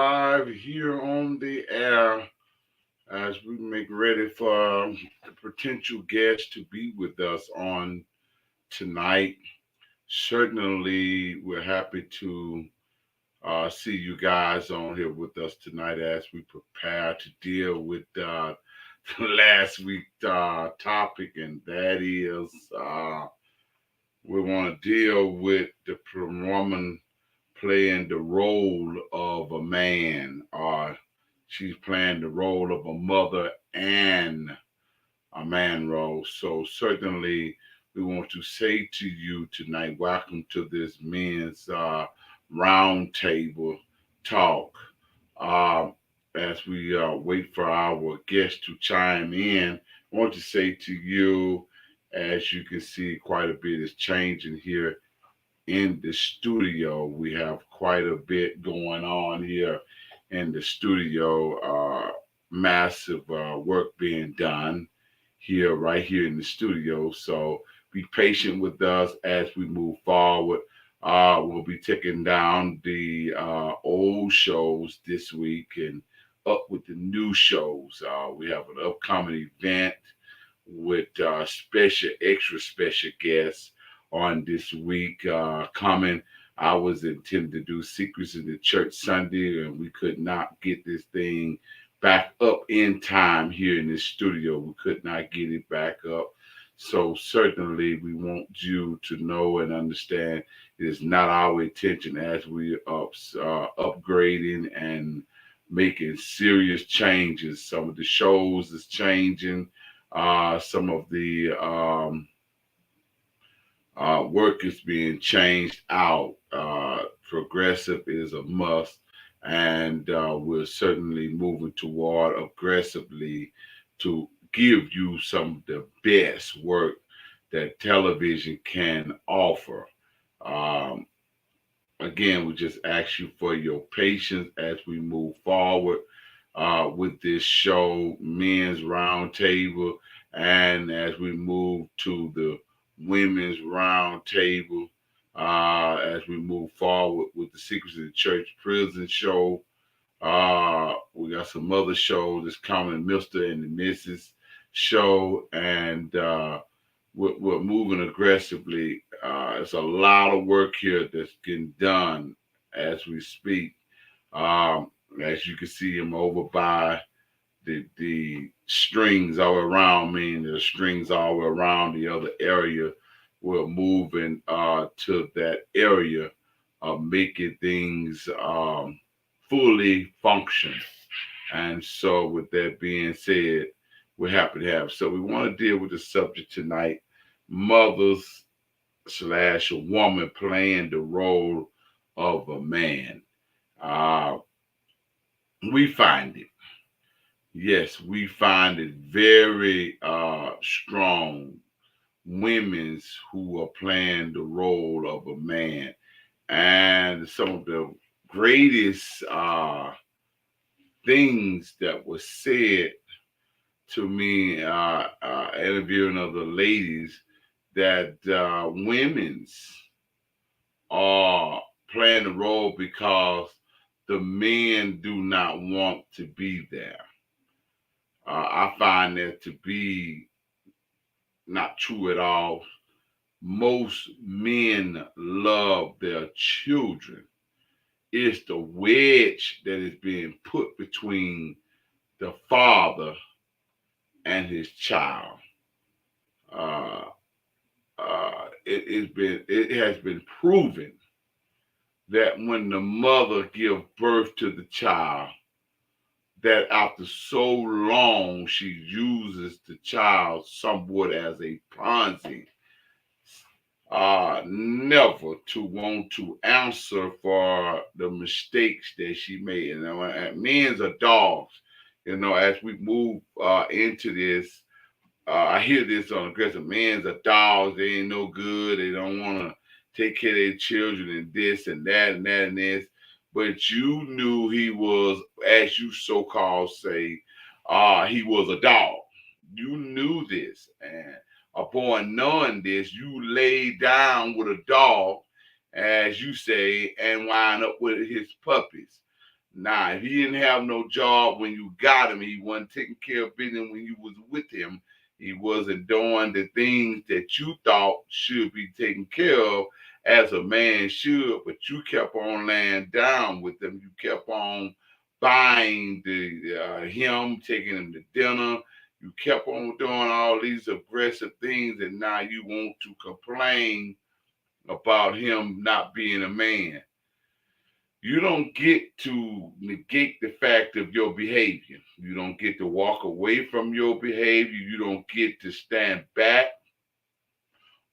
live here on the air as we make ready for the potential guest to be with us on tonight. Certainly, we're happy to see you guys on here with us tonight as we prepare to deal with last week's topic, and that is we want to deal with the woman playing the role of a man, or she's playing the role of a mother and a man role. So certainly we want to say to you tonight, welcome to this men's round table talk. Uh, as we wait for our guest to chime in, I want to say to you, as you can see, quite a bit is changing here in the studio. We have quite a bit going on here in the studio. Massive work being done here, right here in the studio. So be patient with us as we move forward. We'll be taking down the old shows this week and up with the new shows. We have an upcoming event with extra special guests on this week coming. I was intending to do Secrets in the Church Sunday, and we could not get this thing back up in time here in this studio. We could not get it back up. So certainly we want you to know and understand it is not our intention as we are upgrading and making serious changes. Some of the shows is changing. Some of the work is being changed out. Progressive is a must, and we're certainly moving toward aggressively to give you some of the best work that television can offer. Um, Again, we just ask you for your patience as we move forward with this show, Men's Roundtable, and as we move to the Women's Roundtable, as we move forward with the Secrets of the Church Prison show. We got some other shows that's coming, Mr. and the Mrs. show, and we're moving aggressively. It's a lot of work here that's getting done as we speak. Um, as you can see, I'm over by the strings all around me, and the strings all around the other area. We're moving to that area of making things fully function. And so, with that being said, we're happy to have. So, we want to deal with the subject tonight: mothers slash a woman playing the role of a man. Uh, we find it. Yes, we find it very strong. Women's who are playing the role of a man, and some of the greatest things that was said to me interviewing other ladies that women's are playing the role because the men do not want to be there. I find that to be not true at all. Most men love their children. It's the wedge that is being put between the father and his child. Uh, it has been proven that when the mother gives birth to the child, that after so long she uses the child somewhat as a Ponzi, never to want to answer for the mistakes that she made. And men's are dogs. As we move into this, I hear this on aggressive. Men's are dogs. They ain't no good. They don't want to take care of their children and this and that and that and this. But you knew he was, as you so called say, he was a dog. You knew this. And upon knowing this, you lay down with a dog, as you say, and wind up with his puppies. Now, if he didn't have no job when you got him, he wasn't taking care of business when you was with him. He wasn't doing the things that you thought should be taken care of as a man should, but you kept on laying down with him. You kept on buying him, taking him to dinner. You kept on doing all these aggressive things, and now you want to complain about him not being a man. You don't get to negate the fact of your behavior. You don't get to walk away from your behavior. You don't get to stand back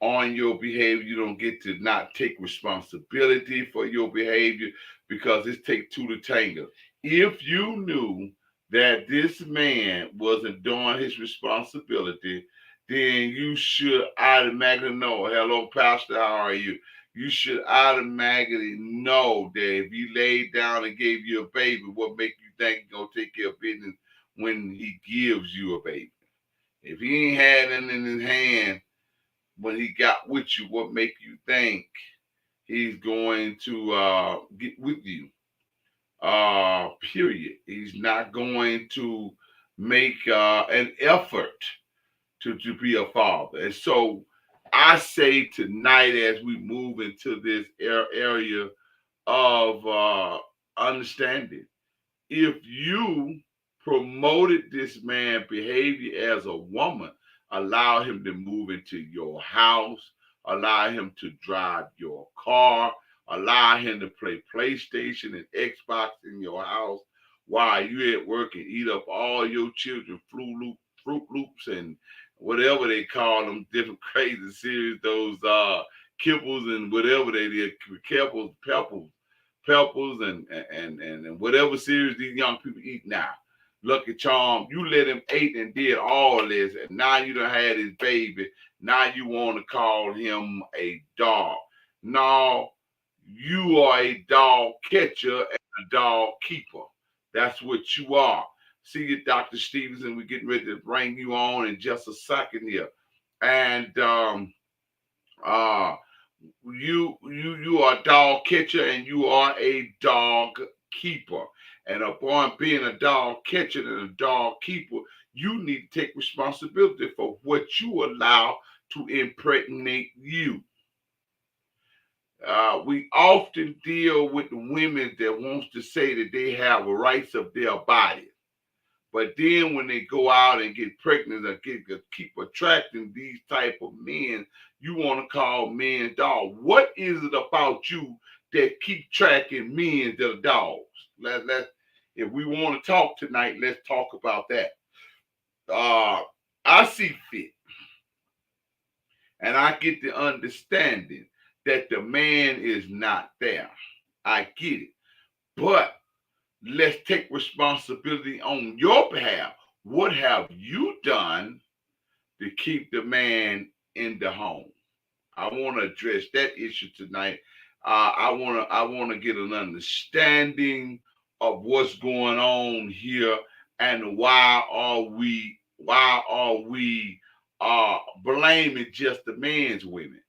on your behavior. You don't get to not take responsibility for your behavior because it takes two to tango. If you knew that this man wasn't doing his responsibility, then you should automatically know, hello, Pastor, how are you? You should automatically know that if he laid down and gave you a baby, what make you think he's gonna take care of business when he gives you a baby? If he ain't had it in his hand when he got with you, what make you think he's going to get with you? Period. He's not going to make an effort to be a father. And so I say tonight, as we move into this area of understanding, if you promoted this man behavior as a woman, allow him to move into your house, allow him to drive your car, allow him to play PlayStation and Xbox in your house while you at work and eat up all your children Fruit Loops and whatever they call them, different crazy series, those kibbles and whatever they did, peppers and whatever series these young people eat now. Lucky Charm, you let him eat and did all this, and now you done had his baby. Now you want to call him a dog. No, you are a dog catcher and a dog keeper. That's what you are. See you, Dr. Stevenson. We're getting ready to bring you on in just a second here. And uh you are a dog catcher and you are a dog keeper. And upon being a dog catcher and a dog keeper, you need to take responsibility for what you allow to impregnate you. We often deal with the women that wants to say that they have rights of their body. But then when they go out and get pregnant or keep attracting these type of men, you want to call men dogs. What is it about you that keep tracking men that are dogs? If we want to talk tonight, let's talk about that. I see fit, and I get the understanding that the man is not there. I get it, but let's take responsibility on your behalf. What have you done to keep the man in the home? I want to address that issue tonight. I want to get an understanding of what's going on here and why are we blaming just the man's women?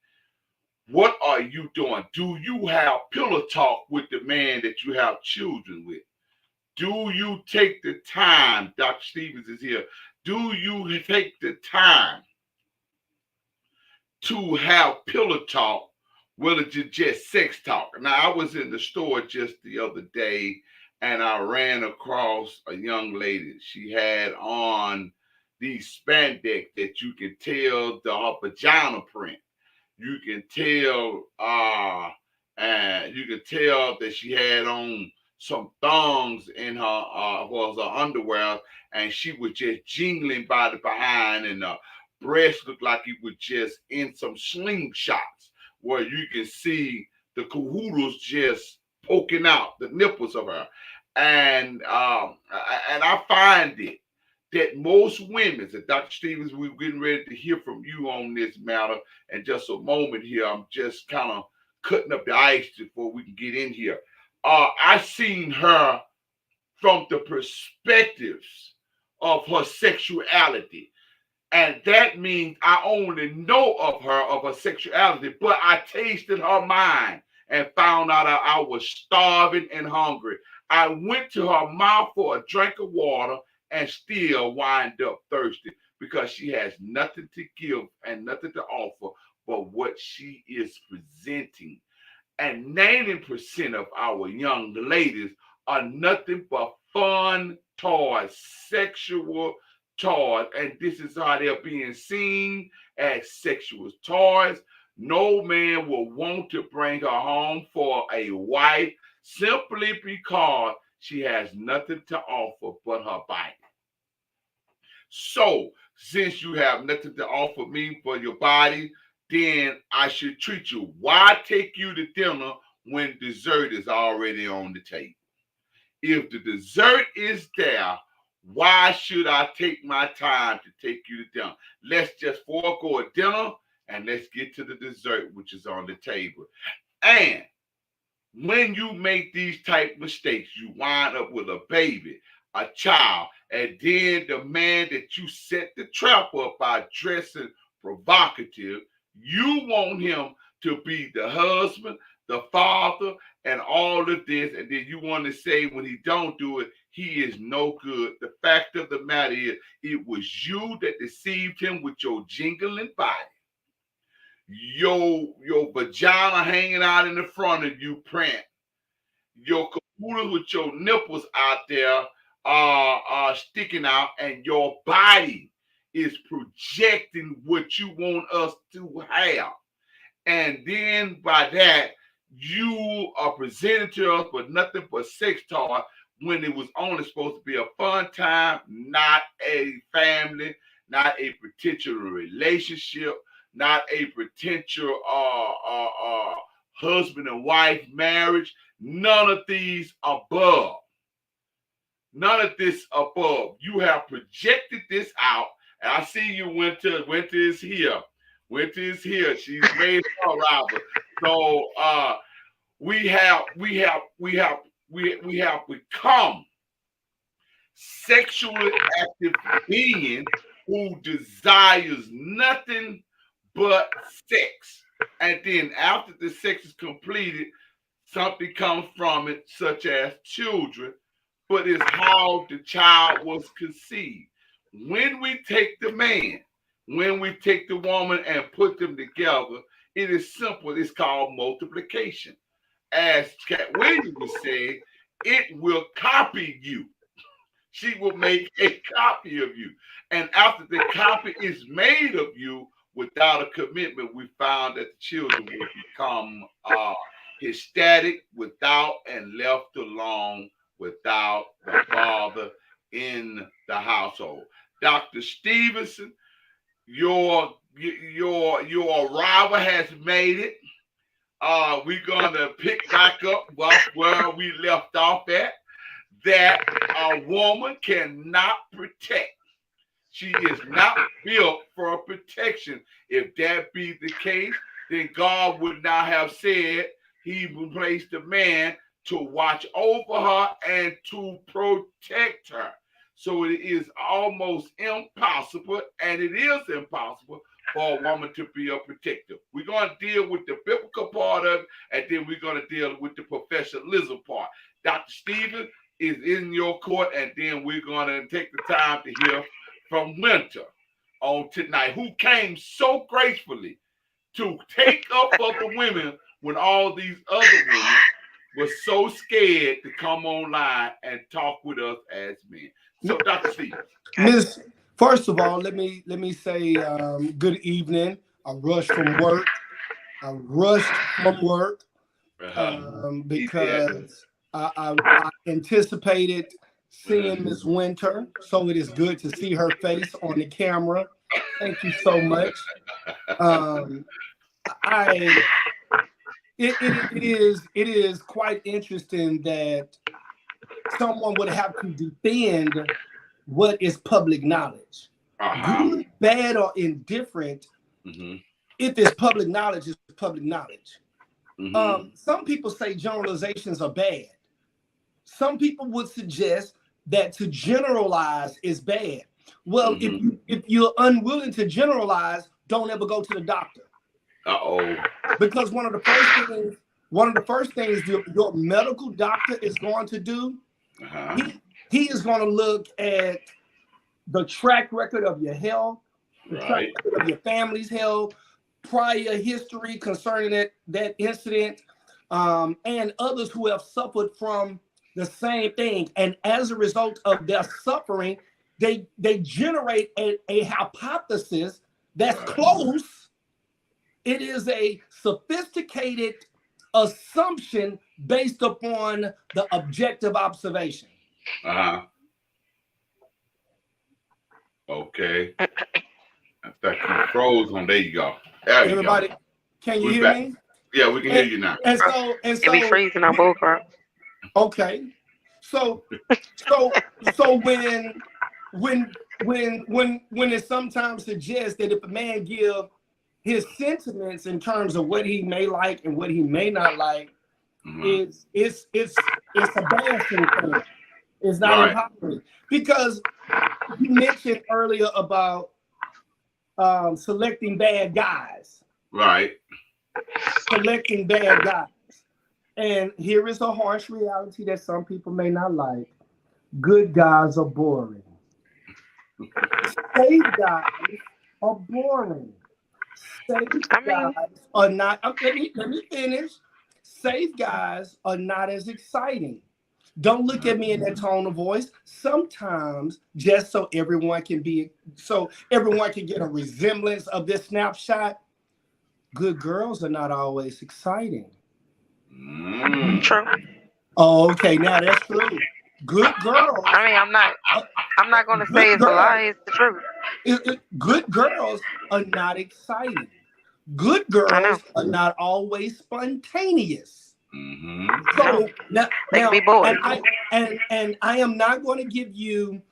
What are you doing? Do you have pillow talk with the man that you have children with? Do you take the time? Dr. Stevens is here. Do you take the time to have pillow talk, whether it's just sex talk? Now, I was in the store just the other day and I ran across a young lady. She had on these spandex that you can tell her vagina print. You can tell and you can tell that she had on some thongs in her was her underwear, and she was just jingling by the behind, and the breast looked like it was just in some slingshots where you can see the cahoodles just poking out the nipples of her. And I find it that most women, and Dr. Stevens, we're getting ready to hear from you on this matter in just a moment here. I'm just kind of cutting up the ice before we can get in here. I seen her from the perspectives of her sexuality. And that means I only know of her sexuality, but I tasted her mind and found out I was starving and hungry. I went to her mouth for a drink of water and still wind up thirsty because she has nothing to give and nothing to offer but what she is presenting. And 90% of our young ladies are nothing but fun toys, sexual toys. And this is how they're being seen as sexual toys. No man will want to bring her home for a wife simply because she has nothing to offer but her body. So, since you have nothing to offer me for your body, then I should treat you. Why take you to dinner when dessert is already on the table? If the dessert is there, why should I take my time to take you to dinner? Let's just forego a dinner and let's get to the dessert, which is on the table. And when you make these type mistakes, you wind up with a baby, a child, and then the man that you set the trap up by dressing provocative, you want him to be the husband, the father, and all of this, and then you want to say when he don't do it, he is no good. The fact of the matter is, it was you that deceived him with your jingling body. Your vagina hanging out in the front of you, print. Your caboodle with your nipples out there are sticking out, and your body is projecting what you want us to have. And then by that, you are presented to us with nothing but sex toy when it was only supposed to be a fun time, not a family, not a potential relationship, not a potential husband and wife marriage. None of these above. None of this above. You have projected this out, and I see you. Winter is here. Winter is here. She's made her arrival. So we have become sexually active beings who desires nothing but sex. And then after the sex is completed, something comes from it, such as children, but it's how the child was conceived. When we take the man, when we take the woman and put them together, it is simple. It's called multiplication. As Cat Williams said, it will copy you. She will make a copy of you. And after the copy is made of you, without a commitment, we found that the children will become ecstatic without and left alone without the father in the household. Dr. Stevenson, your arrival has made it. We're gonna pick back up where we left off at. That a woman cannot protect. She is not built for protection. If that be the case, then God would not have said he would place the man to watch over her and to protect her. So it is almost impossible, and it is impossible for a woman to be a protector. We're going to deal with the biblical part of it, and then we're going to deal with the professionalism part. Dr. Stephen is in your court, and then we're going to take the time to hear from Winter on tonight, who came so gracefully to take up for the women when all these other women were so scared to come online and talk with us as men. So, Dr. Steve. First of all, let me say good evening. I rushed from work. Because I anticipated seeing Miss Winter, so it is good to see her face on the camera. Thank you so much. It is quite interesting that someone would have to defend what is public knowledge. Good, bad, or indifferent. If it's public knowledge, it's public knowledge. Some people say generalizations are bad. Some people would suggest that to generalize is bad. Well, if you're unwilling to generalize, don't ever go to the doctor. Uh-oh. Because one of the first things one of the first things your medical doctor is going to do, he is going to look at the track record of your health, the track record of your family's health, prior history concerning that incident, and others who have suffered from the same thing. And as a result of their suffering, they generate a hypothesis that's close. It is a sophisticated assumption based upon the objective observation. Okay. I thought you froze on. There you go. There Everybody, you go. Can you hear me? Yeah, we can hear you now. And so we freezing on both, right? Okay. So when it sometimes suggests that if a man give his sentiments in terms of what he may like and what he may not like, it's a bad thing. It's not empowering. Because you mentioned earlier about selecting bad guys. Right. Selecting bad guys. And here is a harsh reality that some people may not like. Good guys are boring. Safe guys are boring. Safe guys are not. Let me finish. Safe guys are not as exciting. Don't look at me in that tone of voice. Sometimes, just so everyone can get a resemblance of this snapshot, good girls are not always exciting. True. Oh, okay, now that's true. Good girls. I mean, I'm not going to say it's a lie. It's the truth. Good girls are not exciting. Good girls are not always spontaneous. So now and I am not going to give you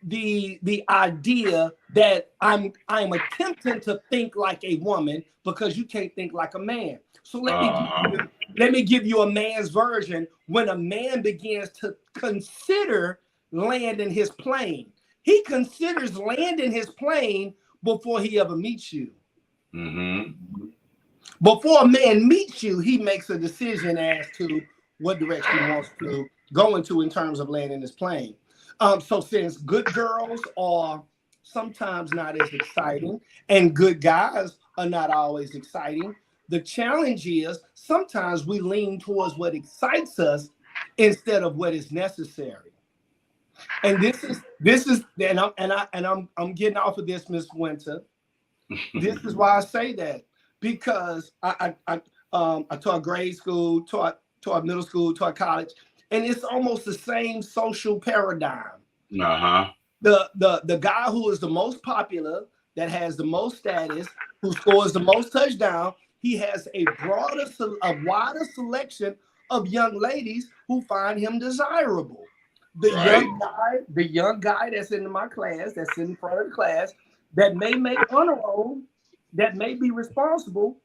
the idea that I'm attempting to think like a woman, because you can't think like a man. So let me give you a man's version. When a man begins to consider landing his plane, he considers landing his plane before he ever meets you. Before a man meets you, he makes a decision as to what direction he wants to go into in terms of landing his plane. So since good girls are sometimes not as exciting and good guys are not always exciting, the challenge is sometimes we lean towards what excites us instead of what is necessary. And I'm getting off of this, Miss Winter. This is why I say that, because I taught grade school, taught middle school, taught college, and it's almost the same social paradigm. The guy who is the most popular, that has the most status, who scores the most touchdown, he has a wider selection of young ladies who find him desirable. The young guy that's in my class, that's in front of the class, that may make honor roll, that may be responsible,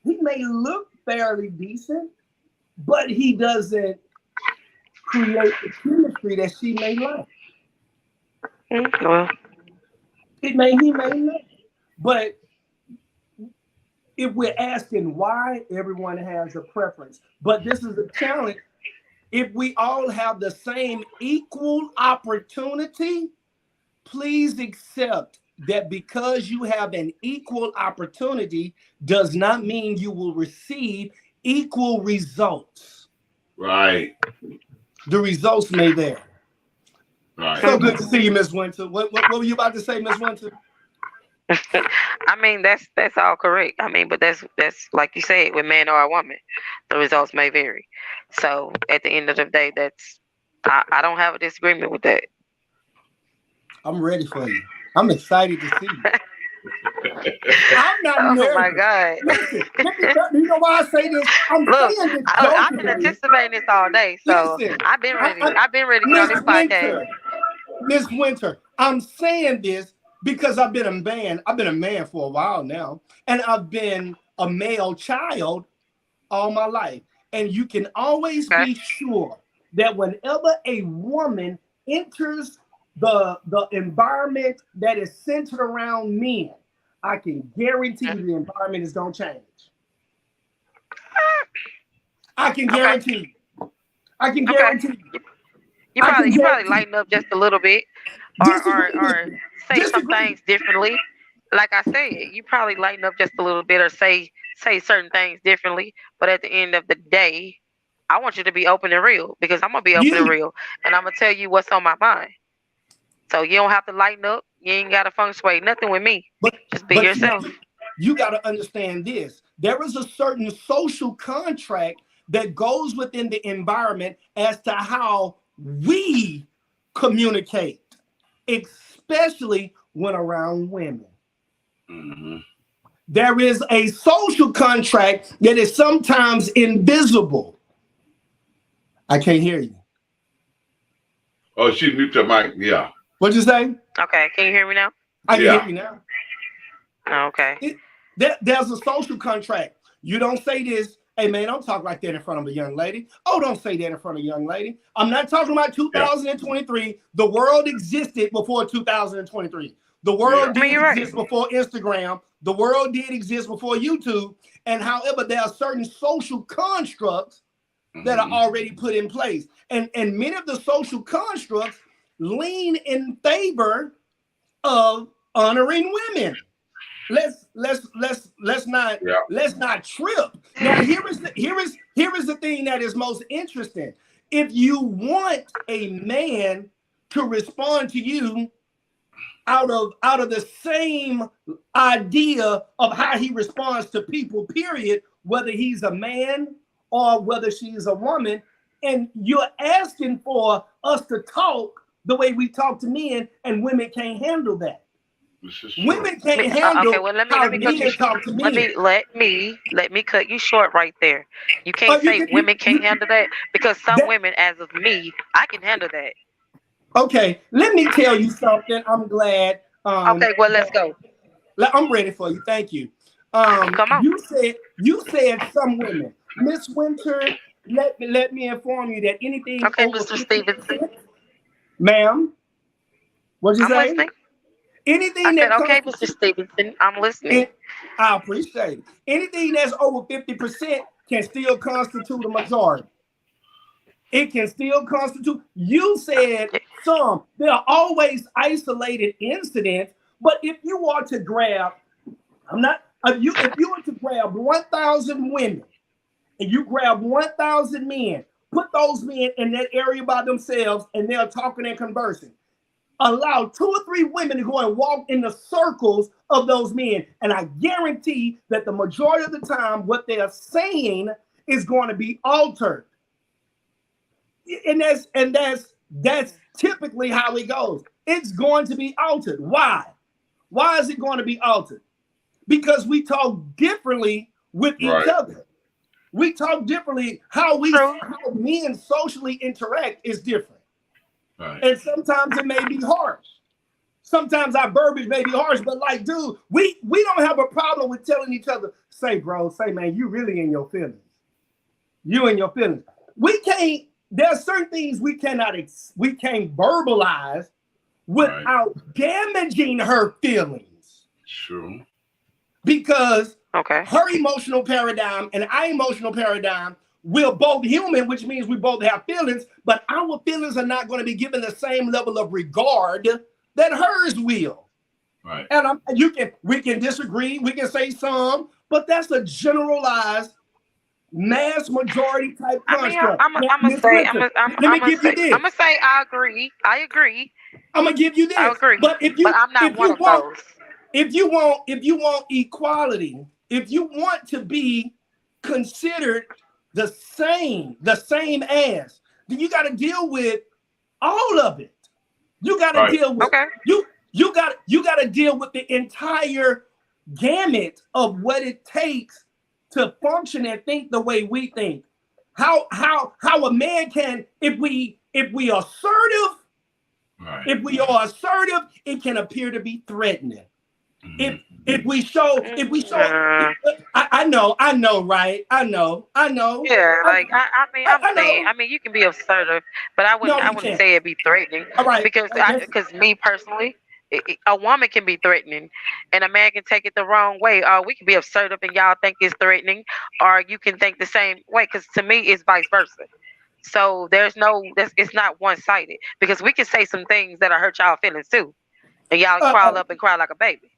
he may look fairly decent, but he doesn't create the chemistry that she may like. Well, he may not. But if we're asking why, everyone has a preference. But this is a challenge. If we all have the same equal opportunity, please accept that because you have an equal opportunity does not mean you will receive equal results. Right. The results may vary. Right. So good to see you, Miss Winter. What were you about to say, Miss Winter? I mean, that's all correct. I mean, but that's like you said, with man or a woman, the results may vary. So at the end of the day, I don't have a disagreement with that. I'm ready for you. I'm excited to see you. I'm not nervous. Oh my God! Listen, you know why I say this? I've been anticipating this all day, so I've been ready. I've been ready to get on this podcast. Miss Winter, I'm saying this because I've been a man. I've been a man for a while now, and I've been a male child all my life. And you can always be sure that whenever a woman enters the environment that is centered around men, I can guarantee you the environment is going to change. I can Okay. guarantee. I can Okay. guarantee. You I can probably guarantee. lighten up just a little bit, Disagree with or me. say some Disagree. things differently. Like I said, you probably lighten up just a little bit, or say certain things differently. But at the end of the day, I want you to be open and real, because I'm gonna be open and You, real, and I'm gonna tell you what's on my mind. So you don't have to lighten up. You ain't gotta feng shui nothing with me. but Just be but yourself. you got to understand this. There is a certain social contract that goes within the environment as to how we communicate, especially when around women. Mm-hmm. There is a social contract that is sometimes invisible. I can't hear you. Oh, she muted the mic. Yeah. What'd you say? Okay, can you hear me now? I can Yeah. hear you now. Okay. There's a social contract. You don't say this, hey man, don't talk like that in front of a young lady. Oh, don't say that in front of a young lady. I'm not talking about 2023. The world existed before 2023. The world I mean, did you're right. exist before Instagram. The world did exist before YouTube. And however, there are certain social constructs that are already put in place. And many of the social constructs lean in favor of honoring women. Let's not Yeah. let's not trip. Now here is the thing that is most interesting. If you want a man to respond to you out of the same idea of how he responds to people, period, whether he's a man or whether she's a woman, and you're asking for us to talk the way we talk to men, and women can't handle that. This is true. Women can't Okay, handle well let how me cut you. men talk to Let men. me cut you short right there. You Oh, can't say women can't handle that, because some that- women, as of me, I can handle that. Okay, let me tell you something. I'm glad. Okay, well let's go. I'm ready for you. Thank you. Come on. You said some women. Miss Winter, let me inform you that anything Okay, over Mr. 50%, Stevenson. ma'am, what'd you I'm say? listening. Anything I said, that okay, Mr. constitutes, Stevenson, I'm listening. I appreciate it. Anything that's over 50% can still constitute a majority. It can still constitute. You said some. There are always isolated incidents, but if you are to grab, if you were to grab 1,000 women and you grab 1,000 men, put those men in that area by themselves and they're talking and conversing. Allow 2 or 3 women to go and walk in the circles of those men, and I guarantee that the majority of the time, what they are saying is going to be altered. And that's typically how it goes. It's going to be altered. Why? Why is it going to be altered? Because we talk differently with each other. We talk differently. How men socially interact is different. Right. And sometimes it may be harsh. Sometimes our verbiage may be harsh, but like, dude, we don't have a problem with telling each other, say, bro, say, man, you really in your feelings. You in your feelings. We can't, there are certain things we can't verbalize without damaging her feelings. True. Because Okay. her emotional paradigm and our emotional paradigm, we're both human, which means we both have feelings, but our feelings are not going to be given the same level of regard that hers will. Right. And we can disagree, we can say some, but that's a generalized mass majority type construct. I'm gonna say I agree. I'm gonna give you this. I agree. But I'm not one of those. If you want equality, if you want to be considered the same as, then you got to deal with all of it. You got to deal with you got to deal with the entire gamut of what it takes to function and think the way we think. How a man can, if we assertive, if we are assertive, it can appear to be threatening. If we show, I know, right? I know. Yeah, like I mean, you can be assertive, but I wouldn't say it'd be threatening. All right, because me personally, a woman can be threatening, and a man can take it the wrong way. Or we can be assertive, and y'all think it's threatening, or you can think the same way. Because to me, it's vice versa. So there's no, it's not one sided because we can say some things that'll hurt y'all feelings too, and y'all Uh, crawl uh, up and cry like a baby.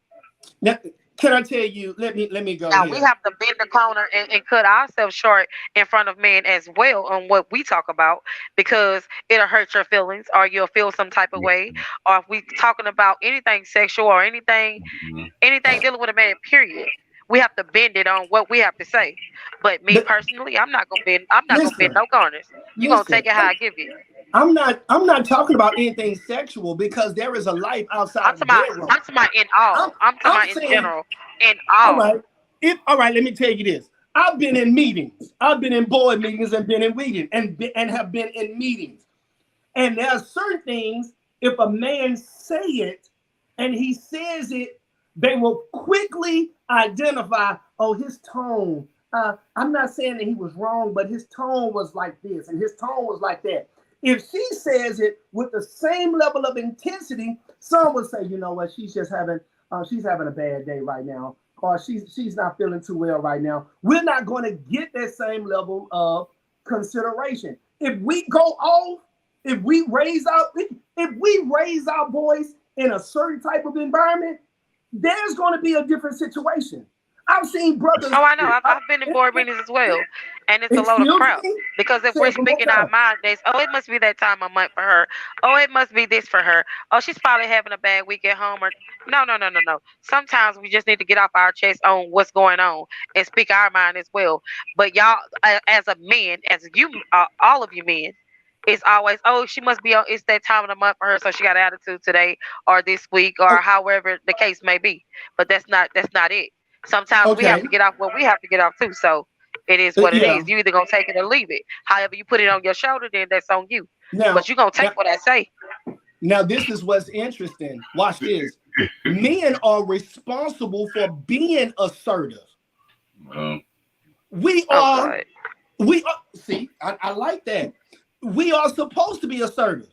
now, can I tell you? Let me go Now we here. have to bend the corner and cut ourselves short in front of men as well on what we talk about because it'll hurt your feelings or you'll feel some type of way. Or if we talking about anything sexual or anything dealing with a man, period. We have to bend it on what we have to say. But me But personally, I'm not gonna bend. I'm not gonna bend listen, no corners. You gonna listen. take it how I give it. I'm not talking about anything sexual because there is a life outside I'm the talking about. bedroom. I'm talking about in I'm all. I'm talking I'm about in saying, general. In all all. right. If all right, let me tell you this. I've been in meetings. I've been in board meetings and been in meetings and have been in meetings. And there are certain things, if a man say it and he says it, they will quickly identify, oh, his tone. I'm not saying that he was wrong, but his tone was like this and his tone was like that. If she says it with the same level of intensity, some would say, you know what, she's having a bad day right now, or she's not feeling too well right now. We're not going to get that same level of consideration. If we go off, if we raise our voice in a certain type of environment, there's going to be a different situation. I've seen brothers. Oh, I know. I've been in board meetings as well, and it's a load of Excuse crap. me. Because if Say we're it one more speaking our time. mind, there's oh, it must be that time of month for her. Oh, it must be this for her. Oh, she's probably having a bad week at home. Or no, no, no, no, no. Sometimes we just need to get off our chest on what's going on and speak our mind as well. But y'all, as a man, as you, all of you men. It's always, oh, she must be on. It's that time of the month for her, so she got an attitude today or this week or Oh, however the case may be. But that's not it. Sometimes we have okay. to get off what we have to get off too. So it is what it Yeah. is. You either gonna take it or leave it. However you put it on your shoulder, then that's on you. Now, But you gonna now, take what I say. now, this is what's interesting. Watch this. Men are responsible for being assertive. Um, We Oh are. God. We are. See, I like that. We are supposed to be assertive.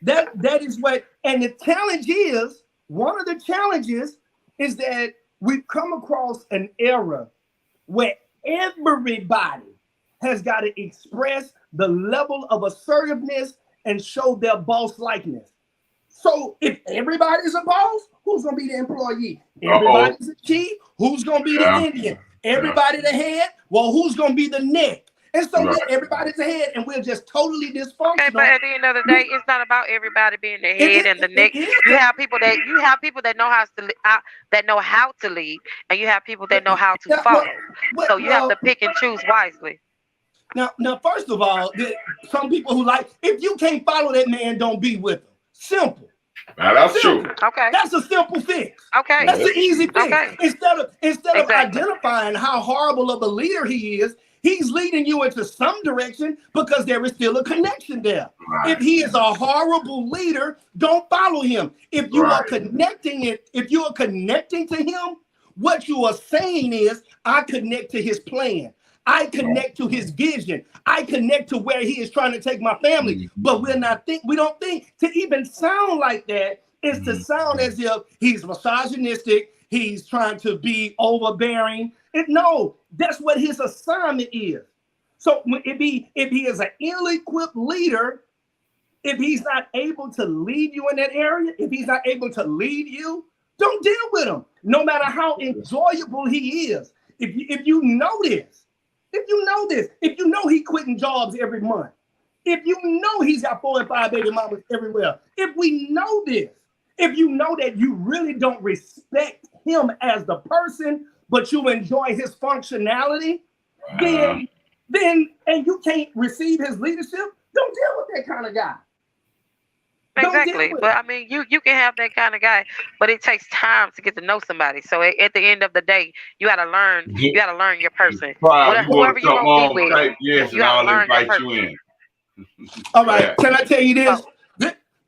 That is what. And the challenge is one of the challenges is that we've come across an era where everybody has got to express the level of assertiveness and show their boss likeness. So if everybody's a boss, who's gonna be the employee? uh-oh. Everybody's a chief, who's gonna be the Yeah. Indian? Yeah. Everybody the head, well, who's gonna be the neck? And so Right. everybody's the head, and we're just totally Okay, but dysfunctional. at the end of the day, We, it's not about everybody being the it, head it, and the it neck. is You have people that know how to that know how to lead, and you have people that know how to yeah, follow. So you have to well, pick and choose wisely. now, first of all, some people who like, if you can't follow that man, don't be with him. Simple. Now that's true. Simple. Okay. That's a simple fix. Okay. That's an easy fix. Okay. Instead of Exactly. identifying how horrible of a leader he is, he's leading you into some direction because there is still a connection there. If Right. he is a horrible leader, don't follow him. If you are Right. connecting to him, what you are saying is, I connect to his plan. I connect to his vision. I connect to where he is trying to take my family. But we don't think to even sound like that is to sound as if he's misogynistic, he's trying to be overbearing. No, that's what his assignment is. So if he is an ill-equipped leader, if he's not able to lead you in that area, if he's not able to lead you, don't deal with him, no matter how enjoyable he is. If you know this, if you know he quitting jobs every month, if you know he's got 4 and 5 baby mamas everywhere, if we know this, if you know that you really don't respect him as the person, but you enjoy his functionality, then and you can't receive his leadership, don't deal with that kind of guy. Don't deal Exactly. with But him. I mean, you can have that kind of guy, but it takes time to get to know somebody. So at the end of the day, you got to learn. You got to learn your person. Prime, you want Whoever to you come gonna be on, with, type yes, you and got to I'll learn your invite you person. in. All right, Yeah. can I tell you this? So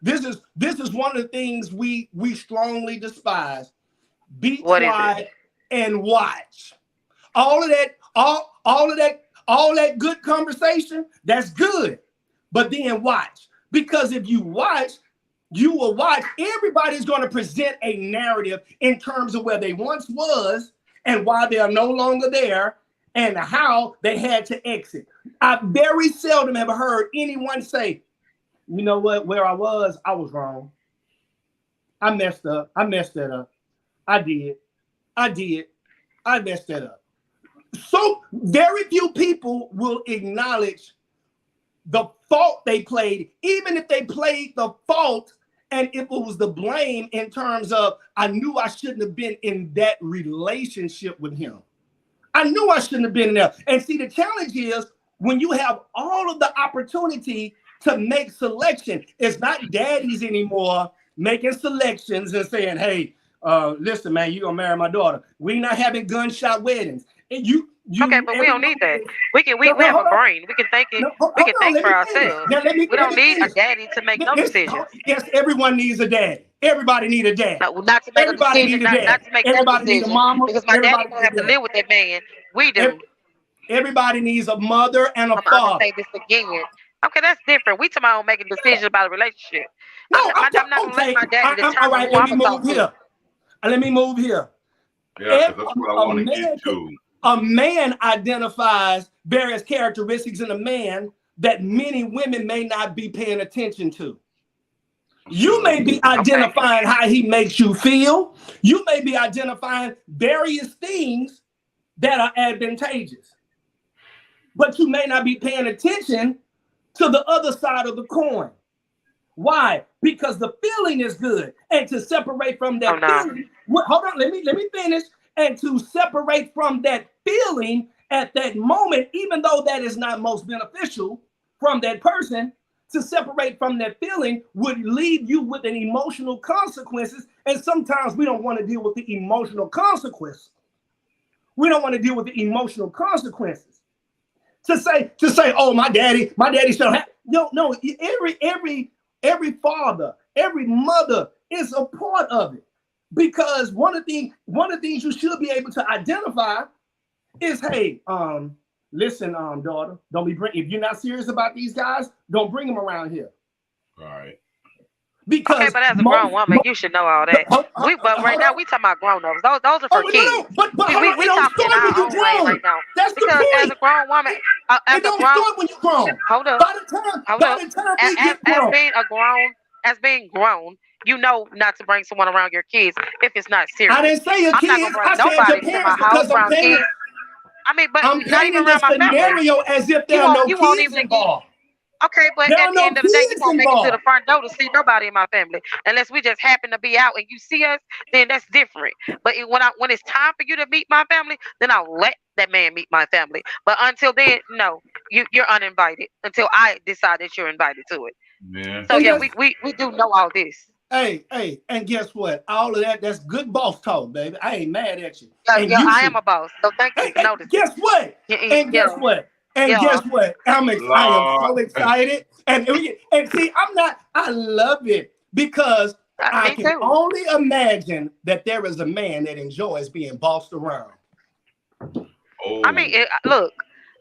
This is one of the things we strongly despise. Be what is it? quiet and watch. All of that, all that good conversation, that's good. But then watch. Because if you watch, you will watch, everybody's going to present a narrative in terms of where they once was and why they are no longer there and how they had to exit. I very seldom have heard anyone say, you know what, where I was wrong. I messed up. I messed that up. I did. I messed that up. So very few people will acknowledge the fault they played, even if they played the fault and if it was the blame in terms of, I knew I shouldn't have been in that relationship with him. I knew I shouldn't have been there. And see, the challenge is when you have all of the opportunity to make selection, it's not daddies anymore making selections and saying, hey, listen, man, you're going to marry my daughter. We're not having gunshot weddings. And you okay, but we don't need that. We have a brain. We can think it. We can think for ourselves. We don't need a daddy to make no decisions. Yes, everyone needs a daddy. Everybody needs a dad. No, not to make a decision. Not to make that decision. Mama, because my daddy gonna have to live with that man. We do. Everybody needs a mother and a father. I'm gonna say this again. Okay, that's different. We talking about making decisions about a relationship. No, I'm not gonna let my daddy determine all right, let me move here. Let me move here. Yeah, that's what I want to get to. A man identifies various characteristics in a man that many women may not be paying attention to. You may be identifying how he makes you feel. You may be identifying various things that are advantageous. But you may not be paying attention to the other side of the coin. Why? Because the feeling is good. And to separate from that feeling, hold on, let me finish. And to separate from that feeling at that moment, even though that is not most beneficial from that person, to separate from that feeling would leave you with an emotional consequences. And sometimes we don't want to deal with the emotional consequences. We don't want to deal with the emotional consequences. To say, oh, my daddy still have no. Every father, every mother is a part of it. Because one of the things you should be able to identify is, hey, listen, daughter, if you're not serious about these guys, don't bring them around here. All right. Because okay, but as a grown woman, you should know all that. But right now we talking about grown-ups. Those are for kids. No, but we talking in our own way right now. That's because the point. As a grown woman, it don't start when you're grown. Hold up. By the time we get grown. As being grown, you know not to bring someone around your kids if it's not serious. I didn't say your kids. I'm not gonna bring nobody to my house around kids. I mean, but I'm not even around my scenario as if there are no kids involved. Okay, but at the end of the day, you won't make it to the front door to see nobody in my family unless we just happen to be out and you see us. Then that's different. But when it's time for you to meet my family, then I'll let that man meet my family. But until then, no, you're uninvited until I decide that you're invited to it. Yeah. So yeah, we do know all this. Hey, and guess what? All of that's good boss talk, baby. I ain't mad at you. I am a boss, so thank you for noticing. Guess what? Guess what? Guess what? I am so excited. And see, I love it because I can only imagine that there is a man that enjoys being bossed around. Oh. I mean, look.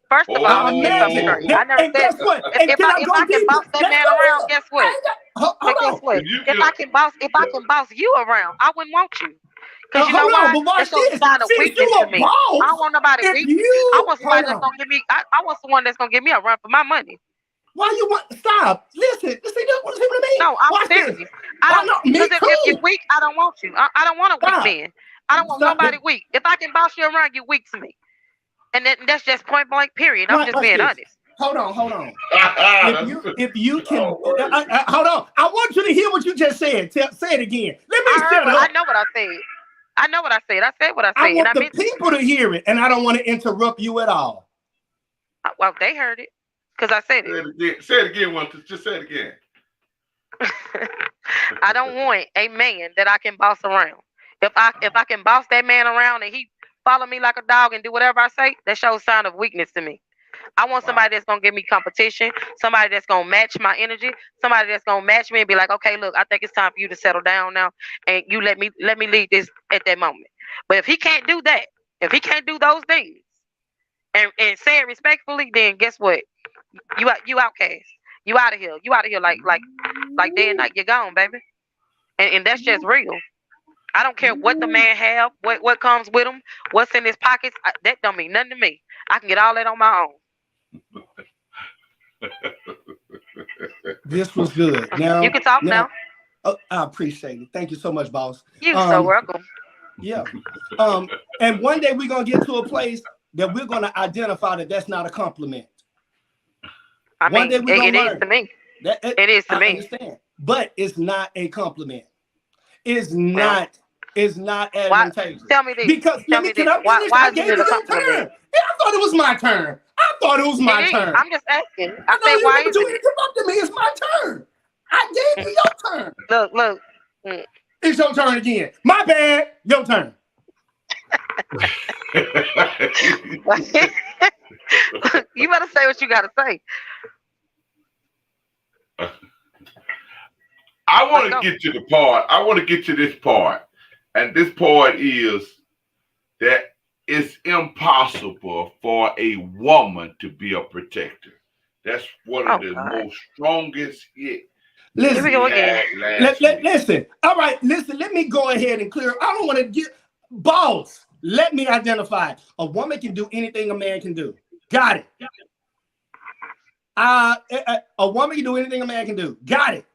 First of all, I never said if I can boss that man around, guess what? Guess what? If I can boss you around, I wouldn't want you. Because you know why? That's a sign of weakness to me. I don't want nobody weak. I want somebody that's gonna give me. I want someone that's gonna give me a run for my money. Why you want? Stop. Listen. What I mean? No, I'm serious. I don't. Because if you're weak, I don't want you. I don't want a weak man. I don't want nobody weak. If I can boss you around, you're weak to me. And that's just point blank. Period. I'm just being honest. Hold on. if you can, hold on. I want you to hear what you just said. Say it again. Let me shut up. I know what I said. I said what I said. I want the people to hear it, and I don't want to interrupt you at all. Well, they heard it because I said it. Say it again. Just say it again. I don't want a man that I can boss around. If I can boss that man around and he follow me like a dog and do whatever I say, that shows sign of weakness to me. I want somebody that's gonna give me competition, somebody that's gonna match my energy, somebody that's gonna match me and be like, okay, look, I think it's time for you to settle down now, and you let me lead this at that moment. But if he can't do that, if he can't do those things, and say it respectfully, then guess what? You outcast. You out of here. You out of here like day and night. You're gone, baby. And that's just real. I don't care what the man have, what comes with him, what's in his pockets. That don't mean nothing to me. I can get all that on my own. This was good. Now you can talk now. I appreciate it. Thank you so much, boss. You're so welcome. Yeah. And one day we're gonna get to a place that we're gonna identify that that's not a compliment. I mean, it is to me. It is to me. Understand, but it's not a compliment. It's not. It's not advantageous. Tell me this. Because tell me this. Why is it a compliment? Yeah, I thought it was my turn. I thought it was my turn. I'm just asking. I said, why is it? Come up to me. It's my turn. I gave you your turn. Look. It's your turn again. My bad. Your turn. You better say what you gotta say. I want to get to the part. I want to get to this part. And this part is that it's impossible for a woman to be a protector. That's one of the most strongest hits. Listen, here we go again. Listen. All right, listen. Let me go ahead and clear. I don't want to get boss. Let me identify. A woman can do anything a man can do. Got it. A woman can do anything a man can do. Got it.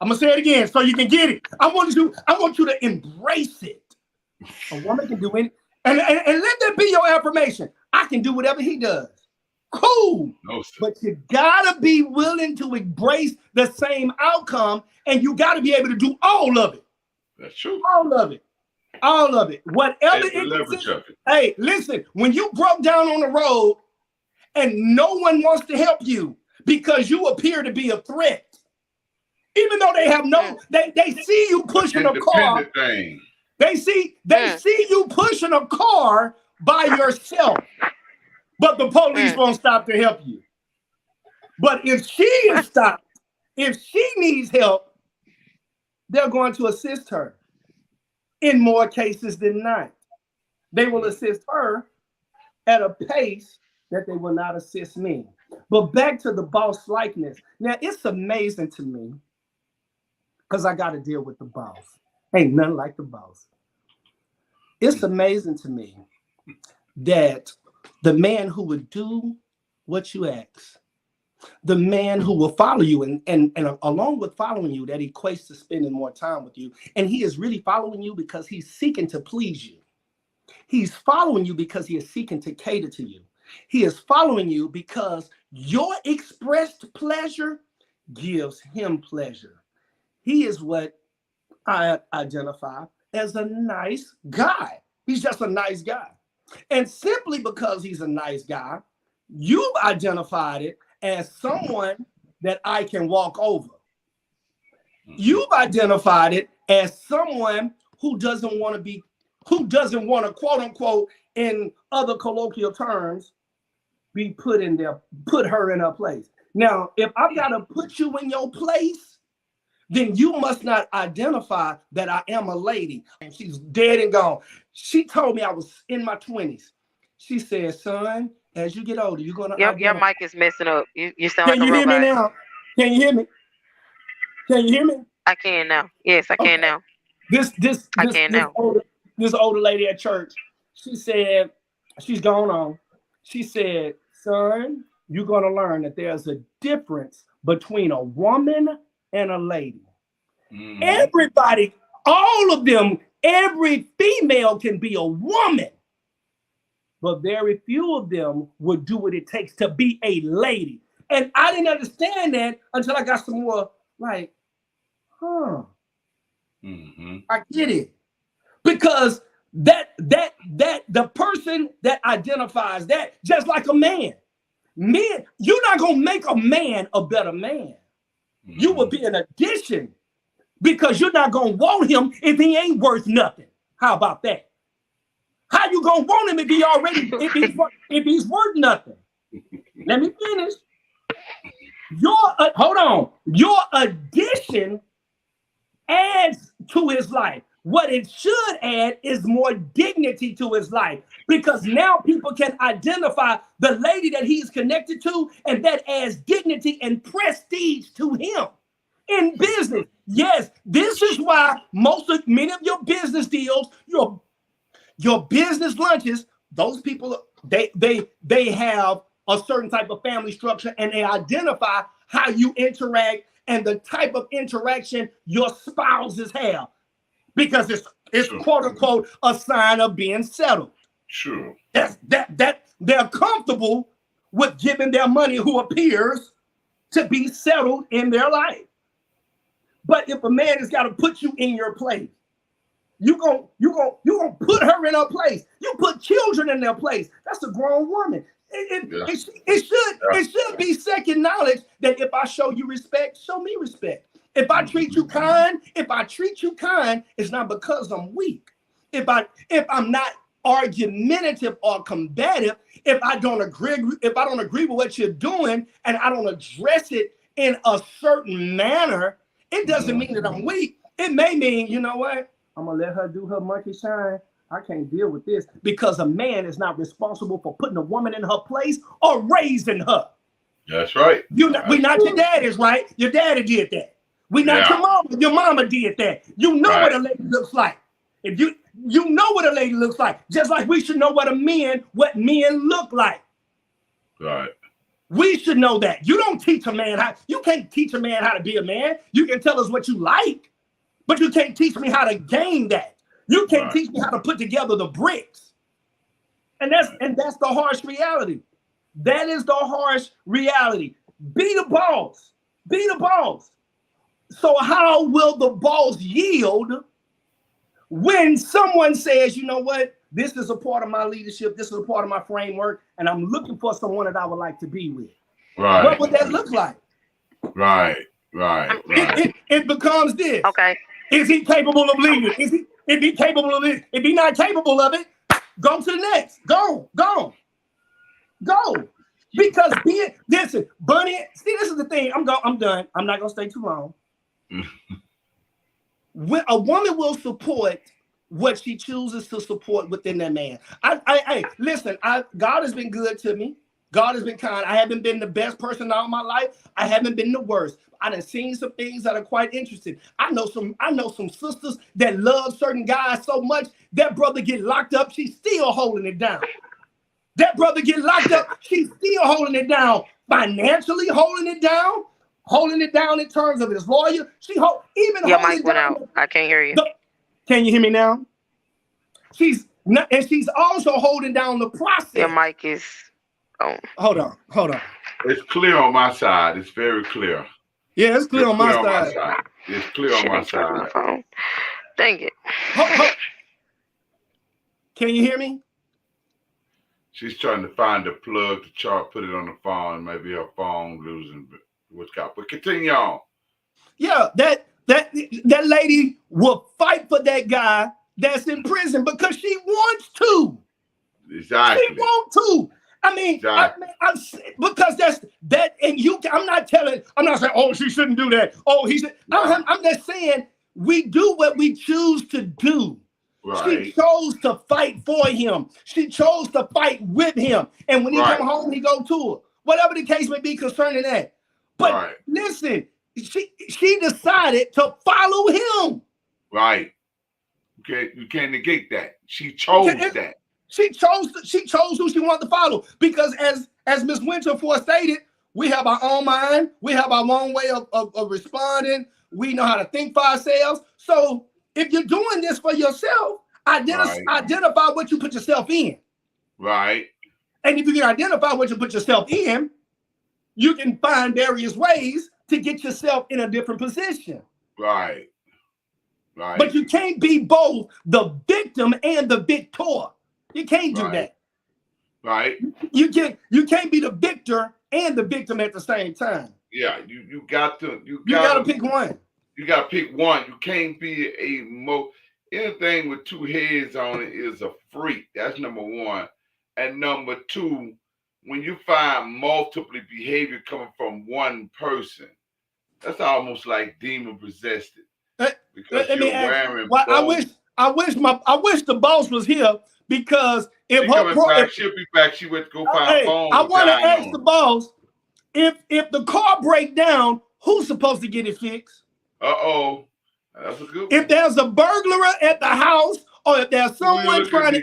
I'm gonna say it again so you can get it. I want you to embrace it. A woman can do anything, and let that be your affirmation. I can do whatever he does. Cool. No, but you gotta be willing to embrace the same outcome, and you gotta be able to do all of it. That's true. All of it. All of it. Whatever it is. Hey, listen, when you broke down on the road and no one wants to help you because you appear to be a threat, even though they have they see you pushing a car. They see you pushing a car by yourself, but the police won't stop to help you. But if she is stopped, if she needs help, they're going to assist her. In more cases than not, they will assist her at a pace that they will not assist me. But back to the boss likeness. Now, it's amazing to me because I got to deal with the boss. Ain't nothing like the boss. It's amazing to me that the man who would do what you ask, the man who will follow you, and along with following you, that equates to spending more time with you. And he is really following you because he's seeking to please you. He's following you because he is seeking to cater to you. He is following you because your expressed pleasure gives him pleasure. He is what I identify as a nice guy. He's just a nice guy. And simply because he's a nice guy, you've identified it as someone that I can walk over. You've identified it as someone who doesn't want to, quote unquote, in other colloquial terms, be put her in her place. Now, if I've got to put you in your place, then you must not identify that I am a lady. And she's dead and gone. She told me I was in my 20s. She said, son, as you get older, you're gonna. Your mic is messing up. You sound like a robot. Can you hear me now? Can you hear me? Can you hear me? I can now. Yes, I can now. I can now. This older lady at church, she said, she's gone on. She said, son, you're gonna learn that there's a difference between a woman and a lady. Mm-hmm. Everybody, all of them, every female can be a woman. But very few of them would do what it takes to be a lady. And I didn't understand that until I got some more like, mm-hmm. I get it. Because that the person that identifies that, just like a man, you're not gonna make a man a better man. Mm-hmm. You will be an addition because you're not gonna want him if he ain't worth nothing. How about that? How you gonna want him if he's worth nothing? Let me finish. Your addition adds to his life. What it should add is more dignity to his life, because now people can identify the lady that he's connected to, and that adds dignity and prestige to him in business. Yes, this is why many of your business deals, your business lunches, those people, they have a certain type of family structure, and they identify how you interact and the type of interaction your spouses have, because it's quote unquote a sign of being settled. Sure. That they're comfortable with giving their money who appears to be settled in their life. But if a man has got to put you in your place, you gonna put her in her place. You put children in their place. That's a grown woman. It should be second knowledge that if I show you respect, show me respect. If I treat you kind, it's not because I'm weak. If I'm not argumentative or combative, if I don't agree with what you're doing and I don't address it in a certain manner, it doesn't mean that I'm weak. It may mean, you know what? I'm gonna let her do her monkey shine. I can't deal with this, because a man is not responsible for putting a woman in her place or raising her. That's right. We not your daddies, right? Your daddy did that. We not your mama. Your mama did that. You know what a lady looks like. If you know what a lady looks like, just like we should know what men look like. Right. We should know that. You don't teach a man you can't teach a man how to be a man. You can tell us what you like, but you can't teach me how to gain that. You can't teach me how to put together the bricks. And that's the harsh reality. That is the harsh reality. Be the boss. Be the boss. So how will the boss yield when someone says, you know what, this is a part of my leadership, this is a part of my framework, and I'm looking for someone that I would like to be with? Right. What would that look like? Right. It becomes this. Okay. Is he capable of leading? If he capable of it, if he's not capable of it, go to the next. Go. Because listen, Bunny, see, this is the thing. I'm done. I'm not gonna stay too long. When a woman will support what she chooses to support within that man. Listen, God has been good to me. God has been kind. I haven't been the best person all my life. I haven't been the worst. I done seen some things that are quite interesting. I know some sisters that love certain guys so much, that brother get locked up, she's still holding it down. That brother get locked up, she's still holding it down. Financially holding it down in terms of his lawyer. Your mic went out. I can't hear you. Can you hear me now? She's also holding down the process. Your mic is on. Hold on. It's clear on my side. It's very clear. Yeah, it's clear on my side. It's clear on my side. Dang it. Can you hear me? She's trying to find the plug to chart, put it on the phone. Maybe her phone losing what's got. But continue on. Yeah, that lady will fight for that guy that's in prison because she wants to. Exactly. She wants to. I mean, exactly. Because that, and I'm not saying, oh, she shouldn't do that. Oh, he should. I'm just saying we do what we choose to do. Right. She chose to fight for him. She chose to fight with him. And when he come home, he go to her. Whatever the case may be concerning that. But listen, she decided to follow him. Right. Okay, you can't negate that. She chose that. She chose who she wanted to follow, because as Ms. Winterford stated, we have our own mind, we have our own way of responding, we know how to think for ourselves. So if you're doing this for yourself, identify what you put yourself in. Right. And if you can identify what you put yourself in, you can find various ways to get yourself in a different position. Right. But you can't be both the victim and the victor. You can't do that. Right. You can't be the victor and the victim at the same time. Yeah, you got to pick one. You got to pick one. You can't be anything with two heads on it is a freak. That's number one. And number two, when you find multiple behavior coming from one person, that's almost like demon possessed. because let me you're wearing well, both. I wish the boss was here, because if She'll be back. She went to go find hey, phone. I want to ask the boss, if the car break down, who's supposed to get it fixed? Uh-oh. That's a good one. If there's a burglar at the house, or if there's someone trying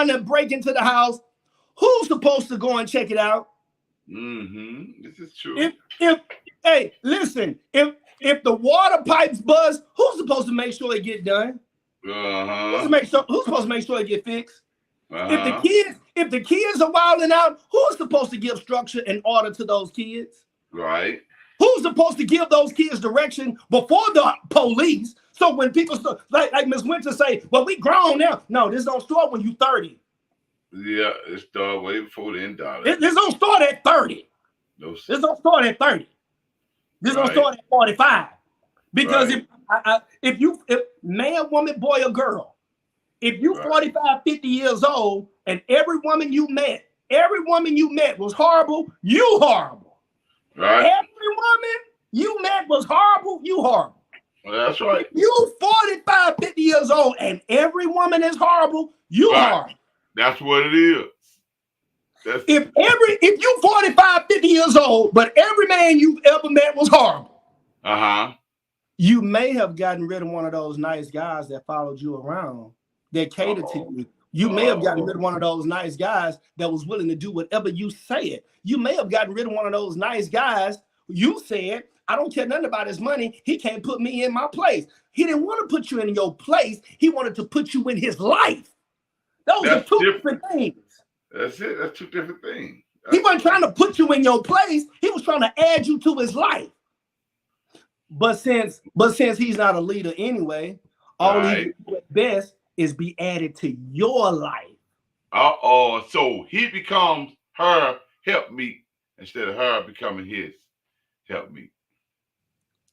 to break into the house, who's supposed to go and check it out? Mm-hmm. This is true. Hey, listen, if the water pipes bust, who's supposed to make sure it get done? Uh-huh. Who's supposed to make sure it get fixed? Uh-huh. If the kids are wilding out, who's supposed to give structure and order to those kids? Right. Who's supposed to give those kids direction before the police? So when people start, like Ms. Winter say, well, we grown now. No, this don't start when you 30. Yeah, it started way before the end of This don't start at 30. No, this don't start at 30. This don't start at 45. Because if man, woman, boy, or girl, if you 45, 50 years old, and every woman you met was horrible, you horrible. Right. Every woman you met was horrible, you horrible. Well, that's right. You 45, 50 years old, and every woman is horrible, you horrible. That's what it is. If you 45, 50 years old, but every man you've ever met was horrible. Uh-huh. You may have gotten rid of one of those nice guys that followed you around, that catered to you. You may have gotten rid of one of those nice guys that was willing to do whatever you said. You may have gotten rid of one of those nice guys. You said, I don't care nothing about his money. He can't put me in my place. He didn't want to put you in your place. He wanted to put you in his life. Those are two different things. That's it. That's two different things. He wasn't trying to put you in your place. He was trying to add you to his life. But since he's not a leader anyway, all he do at best is be added to your life. Uh-oh. So he becomes her helpmeet instead of her becoming his helpmeet.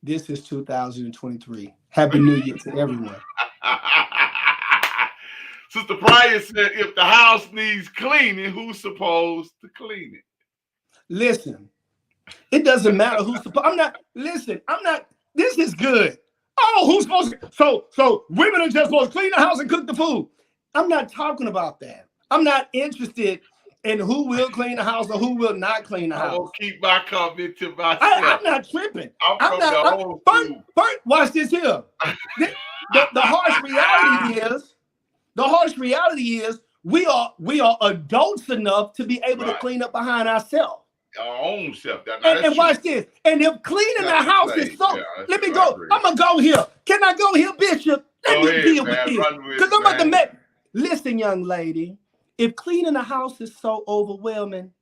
This is 2023. Happy New Year to everyone. Sister Pryor said, if the house needs cleaning, who's supposed to clean it? Listen, it doesn't matter who's supposed. This is good. Oh, who's supposed to? So women are just supposed to clean the house and cook the food. I'm not talking about that. I'm not interested in who will clean the house or who will not clean the house. I will keep my comment to myself. I'm not tripping. First, watch this here. The harsh reality is we are adults enough to be able to clean up behind ourselves. Our own self. And watch this. And if cleaning the house is so, let me go. I'm gonna go here. Can I go here, Bishop? Let me deal with this. Because I'm about to make. Listen, young lady. If cleaning the house is so overwhelming,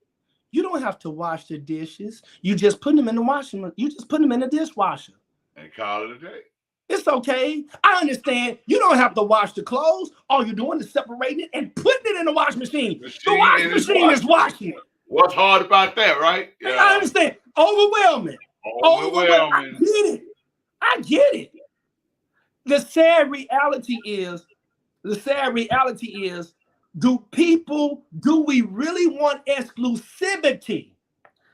you don't have to wash the dishes. You just put them in the washing. You just put them in the dishwasher. And call it a day. It's okay. I understand. You don't have to wash the clothes. All you're doing is separating it and putting it in the washing machine. The washing machine is washing it. What's hard about that, right? Yeah. I understand. Overwhelming. I get it. The sad reality is, do we really want exclusivity?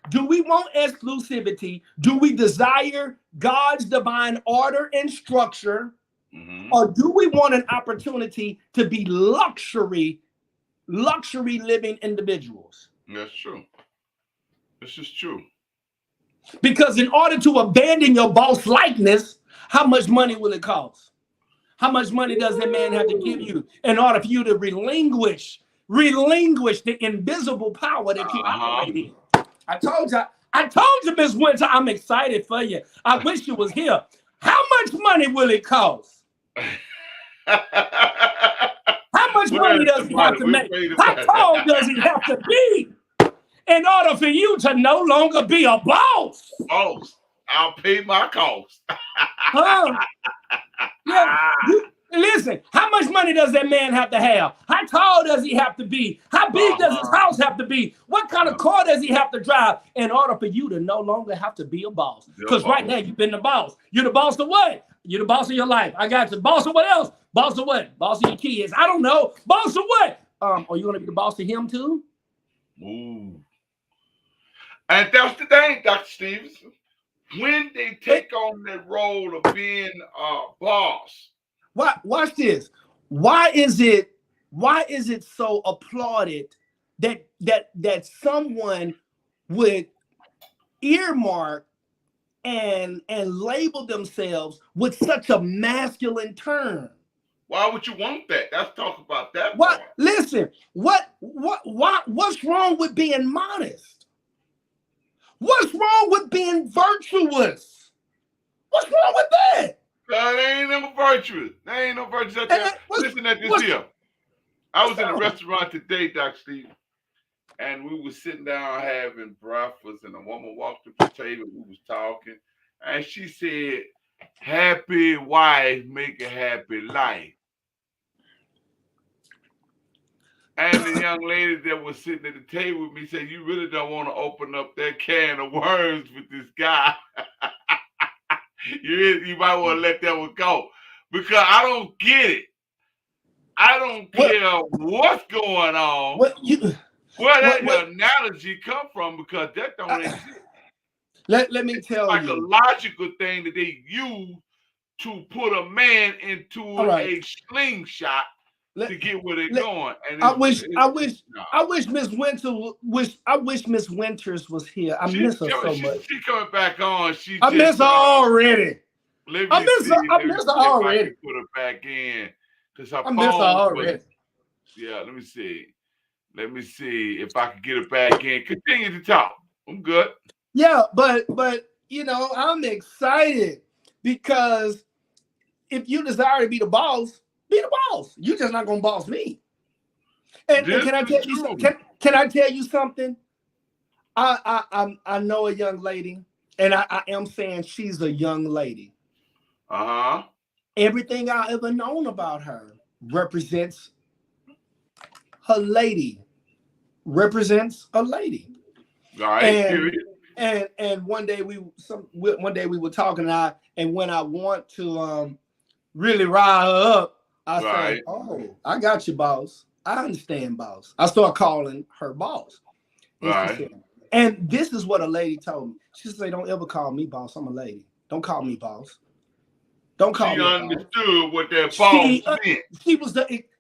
Do we want exclusivity? Do we desire God's divine order and structure? Mm-hmm. Or do we want an opportunity to be luxury living individuals? That's true. This is true. Because in order to abandon your boss likeness, how much money will it cost? How much money does that man have to give you in order for you to relinquish the invisible power that you operate in? I told you, Ms. Winter, I'm excited for you. I wish you was here. How much money will it cost? How much money does he have to make? How tall does he have to be in order for you to no longer be a boss? Boss, I'll pay my cost. Yeah. Listen, how much money does that man have to have? How tall does he have to be? How big does his house have to be? What kind of car does he have to drive in order for you to no longer have to be a boss? Because right now you've been the boss. You're the boss of what? You're the boss of your life. I got you. Boss of what else? Boss of what? Boss of your kids. I don't know. Boss of what? Are you going to be the boss of him too? Ooh. And that's the thing, Dr. Stevenson. when they take on that role of being a boss. Watch this. Why is it so applauded that someone would earmark and label themselves with such a masculine term? Why would you want that? Let's talk about that. What? Part. Listen. What's wrong with being modest? What's wrong with being virtuous? What's wrong with that? They ain't no virtuous. There ain't no virtuous out there. Listen at this here. I was in a restaurant today, Dr. Steve, and we were sitting down having breakfast, and a woman walked up to the table. We was talking, and she said, "Happy wife make a happy life." And the young lady that was sitting at the table with me said, "You really don't want to open up that can of worms with this guy. You might want to let that one go, because I don't get it. I don't care what's going on. Where that analogy come from? Because that don't exist. Let me tell you, it's like a logical thing that they use to put a man into a slingshot to get where they're going. And I wish Miss Winters was here. I miss her so much. She coming back on. I miss her already. I miss her already. Put her back in. I miss her already. Yeah, let me see. Let me see if I can get it back in. Continue to talk. I'm good. Yeah, but you know, I'm excited because if you desire to be the boss, be the boss. You're just not gonna boss me. And can I tell you? Can I tell you something? I know a young lady, and I am saying she's a young lady. Everything I ever known about her represents her lady. Represents a lady. All right. And one day we were talking, and when I want to really rile her up, I say, "Oh, I got you, boss. I understand, boss." I start calling her boss. And this is what a lady told me. She said, "Don't ever call me boss. I'm a lady. Don't call me boss. Don't call me." She understood what that boss meant.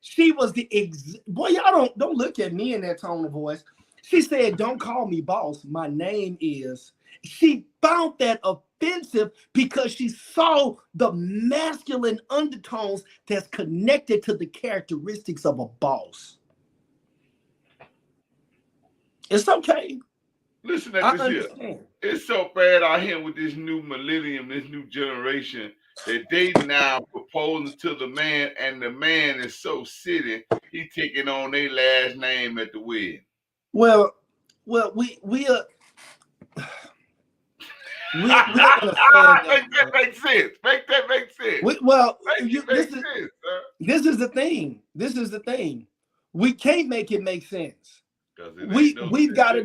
She was the boy. Y'all don't look at me in that tone of voice. She said, "Don't call me boss. My name is." She found that offensive because she saw the masculine undertones that's connected to the characteristics of a boss. It's okay. Listen at this here. It's so bad out here with this new millennium, this new generation, that they now proposing to the man, and the man is so silly, he taking on their last name at the wedding. Well, we are. That makes sense. Make that make sense. This is the thing. This is the thing. We can't make it make sense. We've got to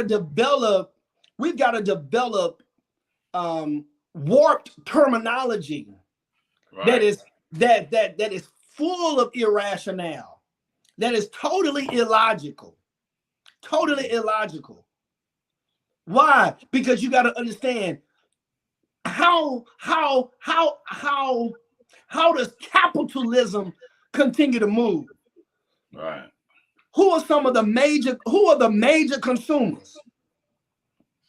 develop warped terminology that is full of irrationale, that is totally illogical. Totally illogical. Why? Because you got to understand how does capitalism continue to move? Right. Who are the major consumers?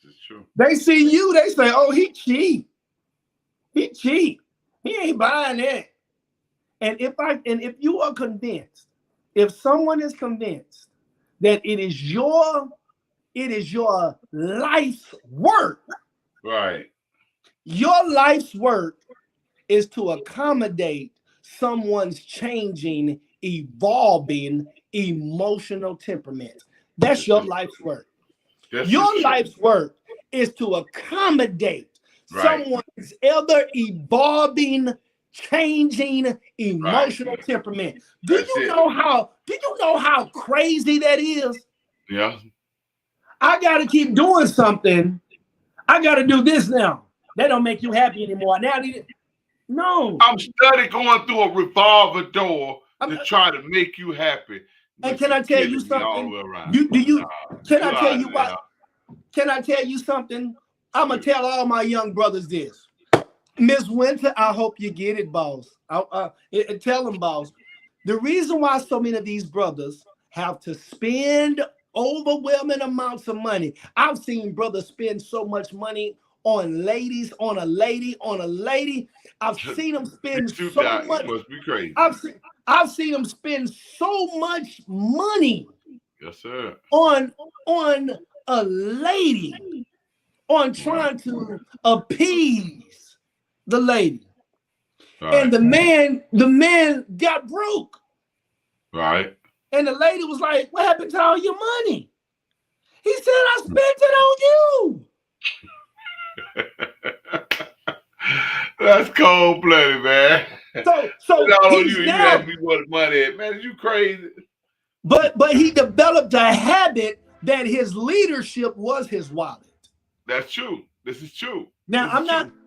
This is true. They see you, they say, "Oh, he cheap. He cheap. He ain't buying that." And if you are convinced, if someone is convinced that it is your life's work. Right. Your life's work is to accommodate someone's changing, evolving emotional temperament. That's your life's work. Your life's work is to accommodate someone's ever evolving, changing emotional temperament. Do you know how crazy that is? Yeah. I got to keep doing something. I got to do this now. That don't make you happy anymore. No. I'm studying going through a revolver door to try to make you happy. And can I tell you something? Can I tell you something? I'm gonna tell all my young brothers this. Miss Winter, I hope you get it, boss. Tell them, boss. The reason why so many of these brothers have to spend overwhelming amounts of money. I've seen brothers spend so much money on ladies, on a lady. I've seen them spend so much. Must be crazy. I've seen them spend so much money. Yes, sir. On a lady, on trying to appease the lady. Right. And the man got broke. Right. And the lady was like, "What happened to all your money?" He said, "I spent it on you." That's cold-blooded, man. So you asked me what money is. Man, you crazy. But he developed a habit that his leadership was his wallet. That's true. This is true. Now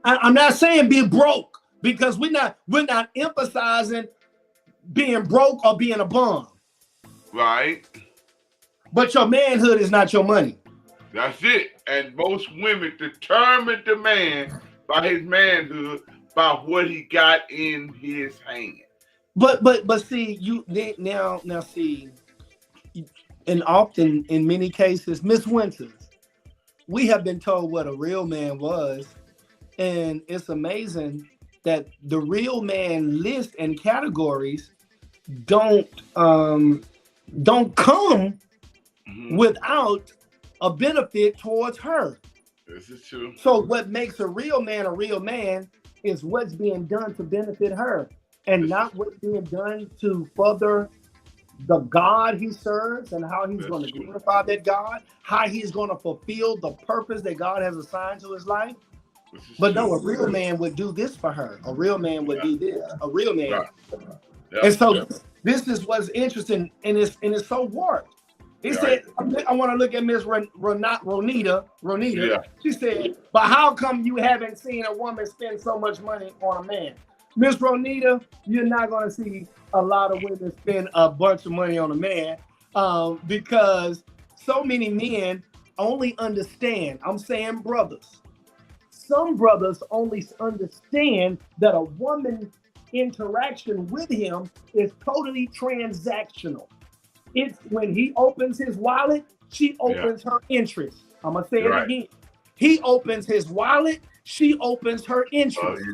I'm not saying be broke, because we're not emphasizing being broke or being a bum. Right. But your manhood is not your money. That's it. And most women determine the man by his manhood, by what he got in his hand. But see, you now see, and often in many cases, Miss Winters, we have been told what a real man was, and it's amazing that the real man list and categories don't come without a benefit towards her. This is true. So what makes a real man is what's being done to benefit her, and not what's being done to further the God he serves and how he's going to glorify that God, how he's going to fulfill the purpose that God has assigned to his life. But no, a real man would do this for her. A real man would do this. A real man. Right. And so this is what's interesting, and it's so warped. He said, I want to look at Miss Ronita. Yeah. She said, but how come you haven't seen a woman spend so much money on a man? Miss Ronita, you're not going to see a lot of women spend a bunch of money on a man because so many men only understand, I'm saying brothers, some brothers only understand that a woman's interaction with him is totally transactional. It's when he opens his wallet, she opens her interest. I'm going to say it again. He opens his wallet, she opens her interest.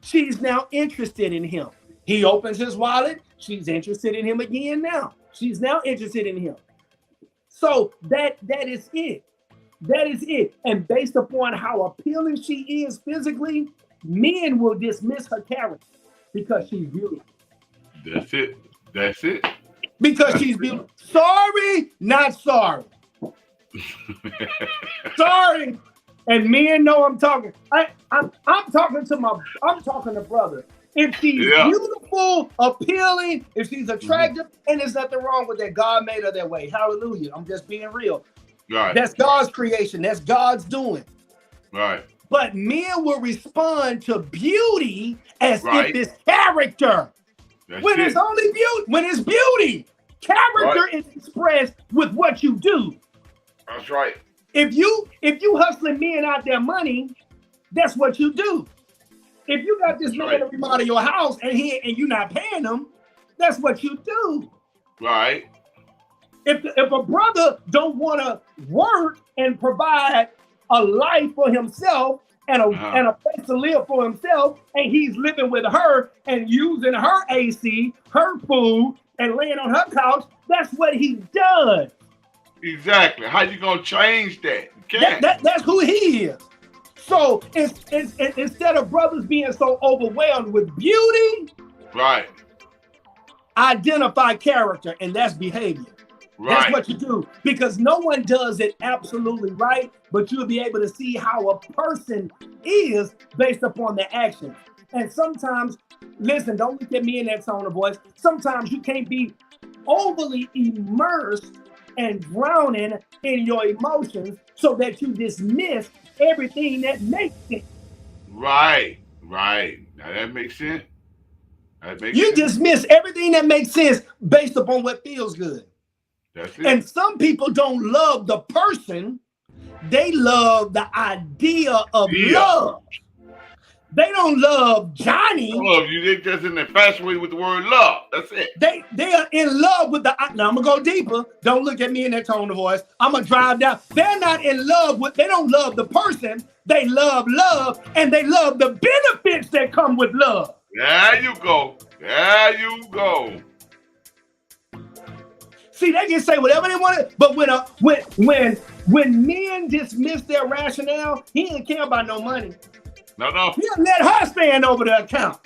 She's now interested in him. He opens his wallet, she's interested in him again now. She's now interested in him. So that is it. That is it. And based upon how appealing she is physically, men will dismiss her character because she's beautiful. That's it. That's it. Because she's beautiful. Sorry, not sorry. Sorry. And men know I'm talking. I'm talking to brother. If she's beautiful, appealing, if she's attractive, and there's nothing wrong with that. God made her that way. Hallelujah. I'm just being real. Right. That's God's creation. That's God's doing. Right. But men will respond to beauty as if it's character. When it's only beauty, when it's beauty, character is expressed with what you do. That's right. If you hustling men out their money, that's what you do. If you got this man to remodel your house and you're not paying him, that's what you do. Right. If a brother don't want to work and provide a life for himself and a place to live for himself, and he's living with her and using her AC, her food, and laying on her couch, that's what he does. Exactly. How you gonna change that? That's who he is. So it's instead of brothers being so overwhelmed with beauty, right? Identify character, and that's behavior. Right. That's what you do, because no one does it absolutely right, but you'll be able to see how a person is based upon their actions. And sometimes, listen, don't look at me in that tone of voice. Sometimes you can't be overly immersed and drowning in your emotions so that you dismiss everything that makes sense. Right. Now that makes sense. You dismiss everything that makes sense based upon what feels good. That's it. And some people don't love the person. They love the idea of love. They don't love Johnny. I love you. They just in the fashion way with the word love. That's it. They are in love with the. Now I'm gonna go deeper. Don't look at me in that tone of voice. I'm gonna drive down. They're not in love with. They don't love the person. They love love, and they love the benefits that come with love. There you go. There you go. See, they can say whatever they want, but when men dismiss their rationale, he didn't care about no money. No. He'll let her stand over the account.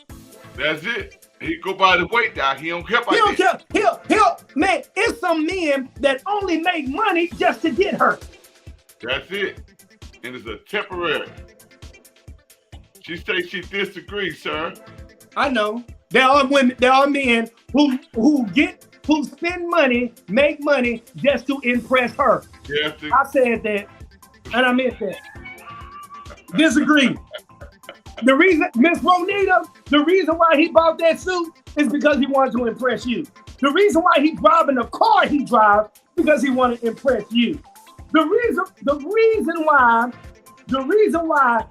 That's it. He go by the weight, Doc. He don't care about He don't care. He'll, man, it's some men that only make money just to get her. That's it. And it's a temporary. She says she disagrees, sir. I know. There are women, there are men who spend money, make money just to impress her. Yes, I said that, and I meant that. Disagree. The reason, Miss Ronita, the reason why he bought that suit is because he wanted to impress you. The reason why he's driving the car he drives because he wanted to impress you. The reason why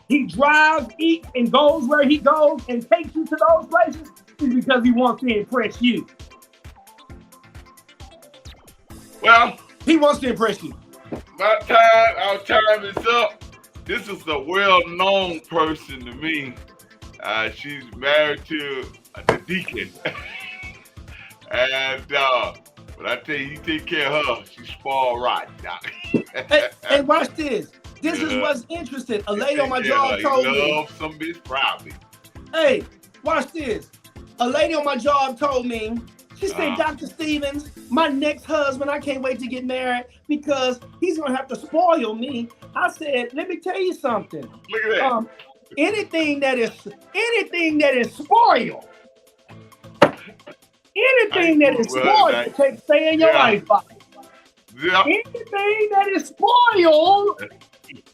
he drives, eats, and goes where he goes and takes you to those places is because he wants to impress you. Well, he wants to impress you. Our time is up. This is a well-known person to me. She's married to the deacon. And but I tell you take care of her. She's spoiled right, Doc. Hey, watch this. This is what's interesting. A lady on my job told me. Love some bitch proudly. Hey, watch this. A lady on my job told me, she said, Dr. Stevens, my next husband, I can't wait to get married because he's gonna have to spoil me. I said, let me tell you something. Look at that. Anything that is spoiled, anything that is spoiled can stay in your icebox. Yeah. Anything that is spoiled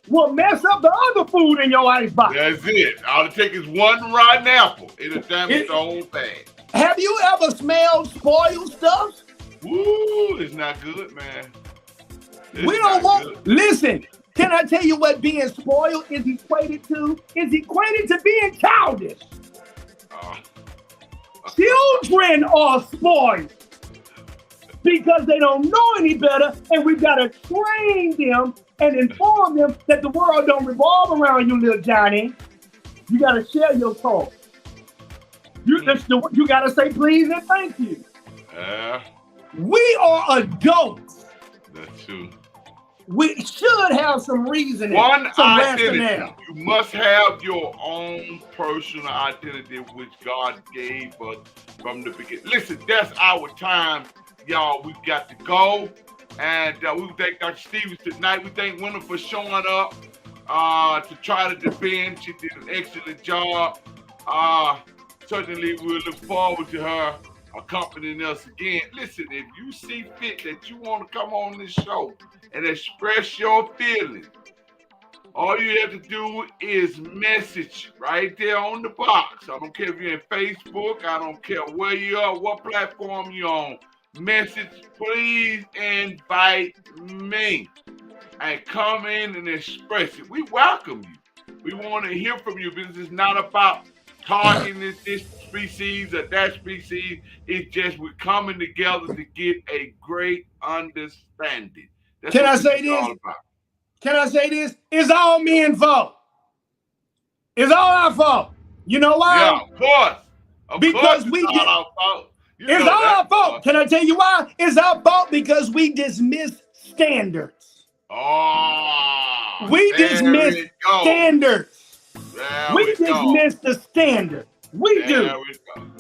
will mess up the other food in your icebox. That's it. All it takes is one rotten apple. It'll damage the whole thing. Have you ever smelled spoiled stuff? Ooh, it's not good, man. We don't want. Listen, can I tell you what being spoiled is equated to? It's equated to being childish. Children are spoiled because they don't know any better, and we've got to train them and inform them that the world don't revolve around you, little Johnny. You got to share your toy. You got to say please and thank you. We are adults. That's true. We should have some reasoning. One some identity. rationale. You must have your own personal identity, which God gave us from the beginning. Listen, that's our time, y'all. We've got to go. And we thank Dr. Stevens tonight. We thank Wendell for showing up to try to defend. She did an excellent job. Certainly, we'll look forward to her accompanying us again. Listen, if you see fit that you want to come on this show and express your feelings, all you have to do is message right there on the box. I don't care if you're in Facebook. I don't care where you are, what platform you're on. Message, please invite me and come in and express it. We welcome you. We want to hear from you because it's not about talking this species or that species. It's just we're coming together to get a great understanding. That's Can I say this? Can I say this? It's all men's fault. It's all our fault. You know why? Yeah, of course. Because it's all our fault. It's all our fault. Can I tell you why? It's our fault because we dismiss standards. We dismiss standards. We dismiss the standard. We do.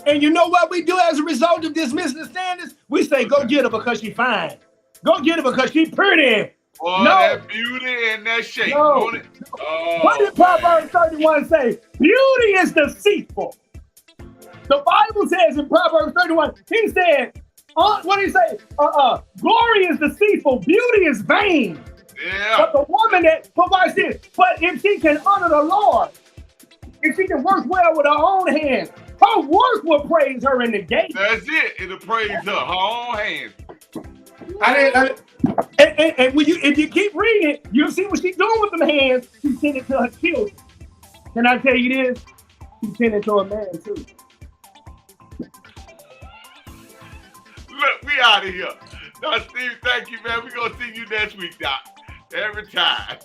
And you know what we do as a result of dismissing the standards? We say, go get her because she's fine. Go get her because she's pretty. Boy, that beauty and that shape. No. What did Proverbs 31 say? Beauty is deceitful. The Bible says in Proverbs 31, he said, what did he say? Glory is deceitful, beauty is vain. Yeah. But the woman but watch this. But if she can honor the Lord, if she can work well with her own hands, her work will praise her in the gate. That's it. It'll praise her own hands. And when if you keep reading it, you'll see what she's doing with them hands. She's sending it to her children. Can I tell you this? She's sending it to a man too. Look, we out of here. Now, Steve, thank you, man. We're gonna see you next week, Doc. Every time.